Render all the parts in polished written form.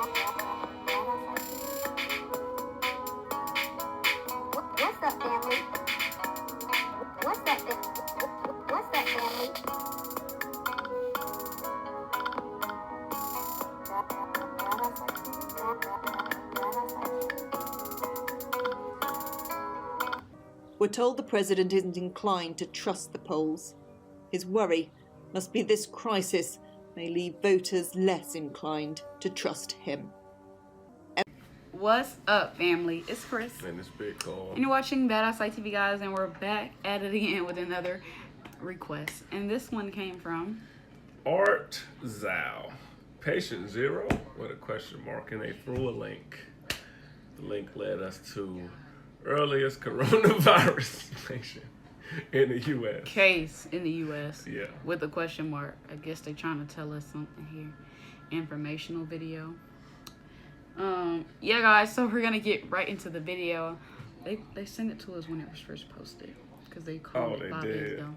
What's up, family? What's up, What's up, family? We're told the president isn't inclined to trust the polls. His worry must be this crisis may leave voters less inclined to trust him. What's up, family? It's Chris. And it's Big Call. And you're watching Bad Outside TV, guys, and we're back at it again with another request. And this one came from Art Zhao. Patient zero with a question mark, and they threw a link. The link led us to earliest coronavirus patient in the U.S. Case in the U.S. Yeah. With a question mark. I guess they're trying to tell us something here. Informational video. Yeah, guys, so we're going to get right into the video. They sent it to us when it was first posted. Because they called it 5 days ago.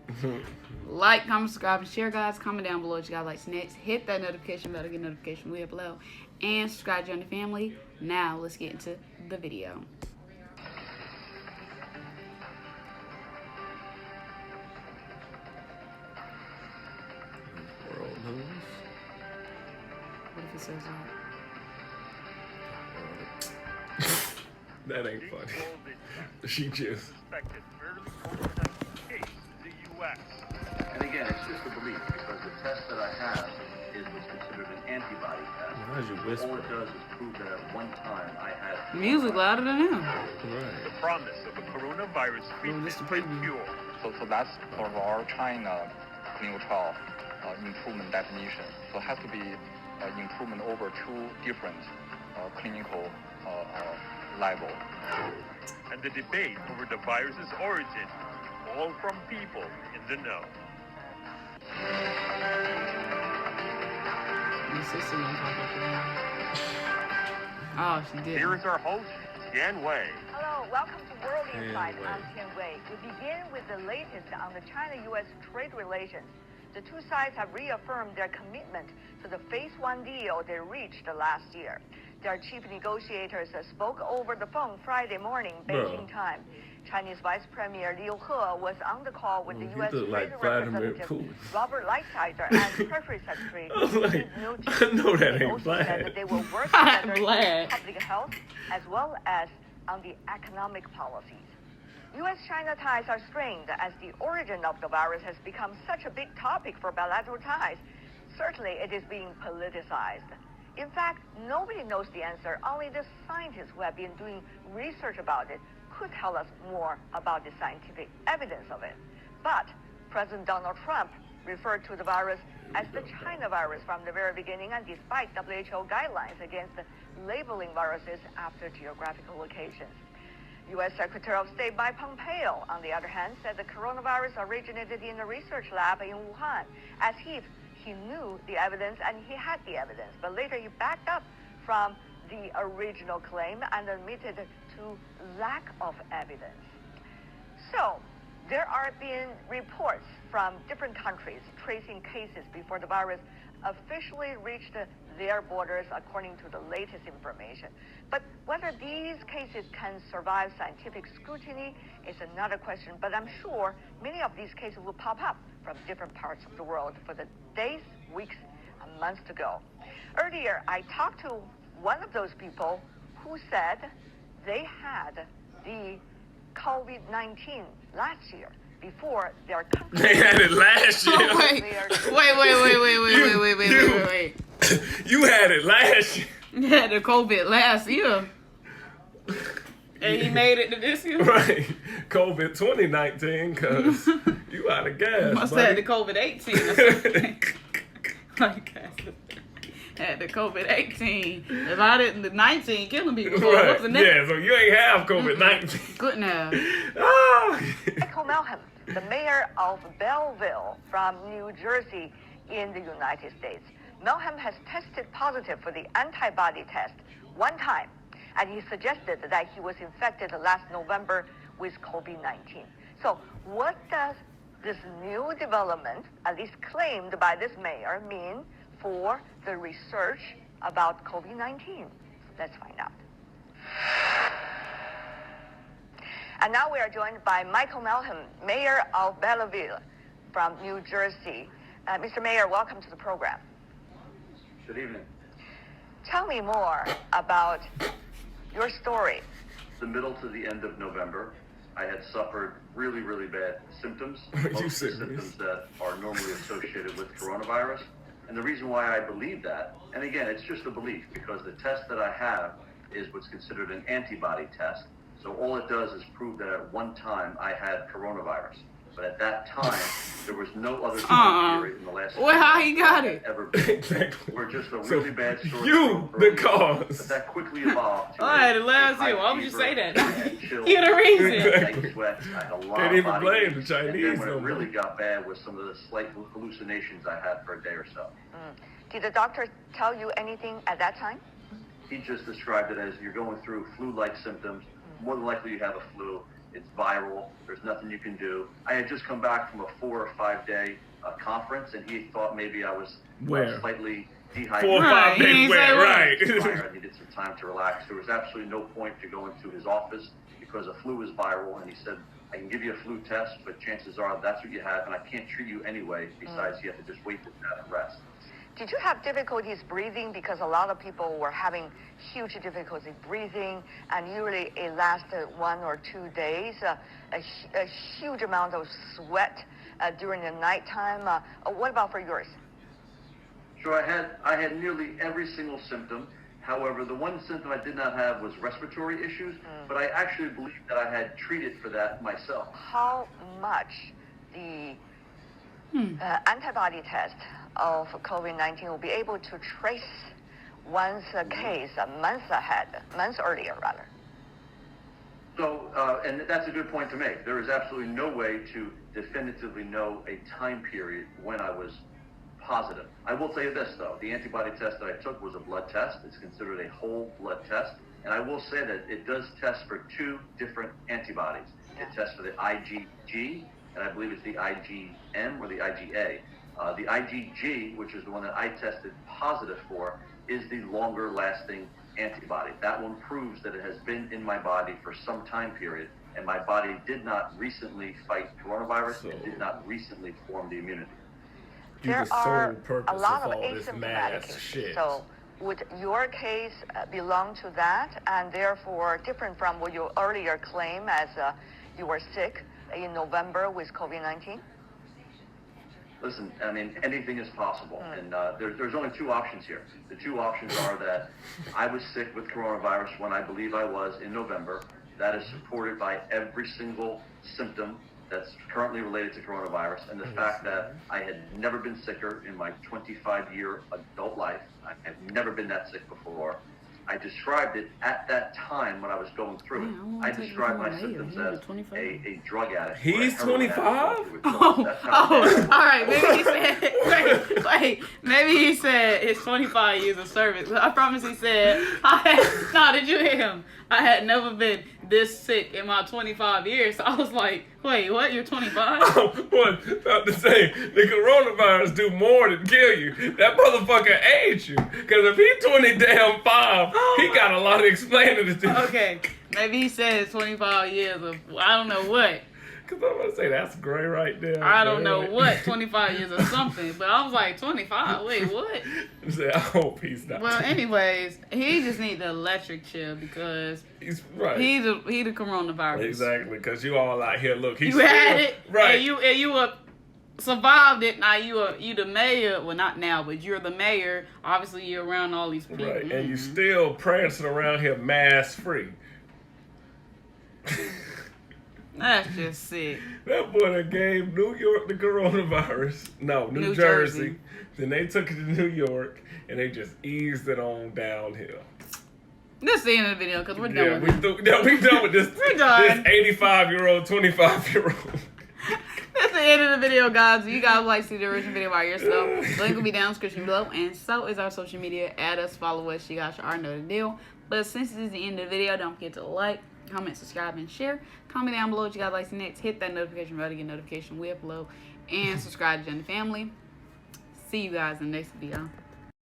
Like, comment, subscribe, and share, guys. Comment down below what you guys like next. Hit that notification bell to get notification we upload. And subscribe to join the family. Now, let's get into the video. World news. What if it says that? That ain't funny. She just. Suspected early COVID-19 case in the U.S. And again, it's just a belief because the test that I have is what's considered an antibody test. Why'd you All whisper? it does is prove that at one time I had Music louder than him. The promise of a coronavirus treatment this the and preview. cure. So that's for our China clinical trial improvement definition. So it has to be improvement over two different clinical level. And the debate over the virus's origin, all from people in the know. My sister didn't talk about that. Oh, she did. Here is our host, Tian Wei. Hello, welcome to World Insight. Wei. I'm Tian Wei. We begin with the latest on the China-U.S. trade relations. The two sides have reaffirmed their commitment to the Phase 1 deal they reached last year. Their chief negotiators spoke over the phone Friday morning, Beijing time. Chinese Vice Premier Liu He was on the call with the U.S. look Trade like Vladimir Representative Putin. Robert Lighthizer and Treasury Secretary I was like, Steve Mnuchin. I know that They ain't also Vlad. said that they will work together in Vlad. public health as well as on the economic policies. U.S.-China ties are strained as the origin of the virus has become such a big topic for bilateral ties. Certainly, it is being politicized. In fact, nobody knows the answer. Only the scientists who have been doing research about it could tell us more about the scientific evidence of it. But President Donald Trump referred to the virus as the China virus from the very beginning, and despite WHO guidelines against labeling viruses after geographical locations. U.S. Secretary of State Mike Pompeo, on the other hand, said the coronavirus originated in a research lab in Wuhan, as if he knew the evidence and he had the evidence. But later he backed up from the original claim and admitted to lack of evidence. So, there are been reports from different countries tracing cases before the virus officially reached their borders according to the latest information. But whether these cases can survive scientific scrutiny is another question, but I'm sure many of these cases will pop up from different parts of the world for the days, weeks, and months to go. Earlier, I talked to one of those people who said they had the COVID-19 last year before their country. They had it last year. Oh, wait. Wait. You had it last year. You had the COVID last year. And he made it to this year? Right. COVID 2019, because you out of gas. Must buddy. have had the COVID-18 or something. Like that. Had the COVID-18. If I didn't, the 19 killing people. So Right. what's the next? Yeah, so you ain't have COVID-19. Good now. Ah. Michael Melham, the mayor of Belleville from New Jersey in the United States. Melham has tested positive for the antibody test one time, and he suggested that he was infected last November with COVID-19. So what does this new development, at least claimed by this mayor, mean for the research about COVID-19? Let's find out. And now we are joined by Michael Melham, Mayor of Belleville from New Jersey. Mr. Mayor, welcome to the program. Good evening. Tell me more about your story. The middle to the end of November, I had suffered really, really bad symptoms. Are you Most of the serious? symptoms that are normally associated with coronavirus. And the reason why I believe that, and again, it's just a belief, because the test that I have is what's considered an antibody test. So all it does is prove that at one time I had coronavirus. But at that time, there was no other time period in the last Well, how he got it? ever been. Exactly. We're just a So really bad story. you, from the early on, cause. But that quickly evolved. To I had a to laugh high too. Why would you fever, say that? I had chills, You're the reason. Exactly. night sweats, I had a lot Can't of even body blame aches. the Chinese And then when no it really more. got bad was some of the slight hallucinations I had for a day or so. Did the doctor tell you anything at that time? He just described it as you're going through flu-like symptoms. More than likely you have a flu. It's viral. There's nothing you can do. I had just come back from a 4 or 5 day conference, and he thought maybe I was Where? slightly 4 or dehydrated. 5 Right, he days ain't wet, say what. right? I needed some time to relax. There was absolutely no point to going to his office because a flu is viral, and he said, I can give you a flu test, but chances are that's what you have, and I can't treat you anyway. Besides, you have to just wait this out and rest. Did you have difficulties breathing? Because a lot of people were having huge difficulty breathing, and usually it lasted 1 or 2 days. A huge amount of sweat during the nighttime. What about for yours? Sure, I had nearly every single symptom. However, the one symptom I did not have was respiratory issues, but I actually believe that I had treated for that myself. How much the antibody test of COVID-19 will be able to trace one's case months earlier rather? So, and that's a good point to make. There is absolutely no way to definitively know a time period when I was positive. I will tell you this, though. The antibody test that I took was a blood test. It's considered a whole blood test. And I will say that it does test for 2 different antibodies. It tests for the IgG, and I believe it's the IgM or the IgA. The IgG, which is the one that I tested positive for, is the longer lasting antibody. That one proves that it has been in my body for some time period, and my body did not recently fight coronavirus and did not recently form the immunity. There The sole are purpose a lot of of all this asymptomatic mass cases. shit. So would your case belong to that, and therefore different from what you earlier claimed as you were sick in November with COVID-19? Listen, I mean, anything is possible, and there's only 2 options here. The 2 options are that I was sick with coronavirus when I believe I was in November. That is supported by every single symptom that's currently related to coronavirus, and the fact that I had never been sicker in my 25-year adult life. I have never been that sick before. I described it at that time when I was going through it. I described my symptoms as a drug addict. or a He's heroin addict 25? going through withdrawals. That's how bad. All right. Maybe he said, wait. Maybe he said it's 25 years of service. I promise he said, did you hear him? I had never been this sick in my 25 years. So I was like, wait, what? You're 25? What? About to say, the coronavirus do more than kill you. That motherfucker aged you. Because if he 20 damn 5, he got a lot of explaining to do. Okay. Maybe he said it's 25 years of, I don't know what. Because I'm going to say, that's gray right there. I don't know man. what, 25 years or something. But I was like, 25? Wait, what? I hope he's not. Well, anyways, he just need the electric chair because He's right. he the coronavirus. Exactly, because you all out here, look, he's You had still- it, Right. and you survived it. Now you the mayor. Well, not now, but you're the mayor. Obviously, you're around all these people. Right, and you still prancing around here mask free. That's just sick. That boy that gave New York the coronavirus. No, New Jersey. Jersey. Then they took it to New York and they just eased it on downhill. This is the end of the video because we're done Yeah, with we done with this. We're done. This 85-year-old, 25-year-old. That's the end of the video, guys. If you guys would like to see the original video by yourself, link will be down in the description below, and so is our social media. Add us, follow us. You guys already know the deal. But since this is the end of the video, don't forget to like, comment, subscribe, and share. Comment down below what you guys like to see next. Hit that notification bell to get notification we upload, and subscribe to join the family. See you guys in the next video.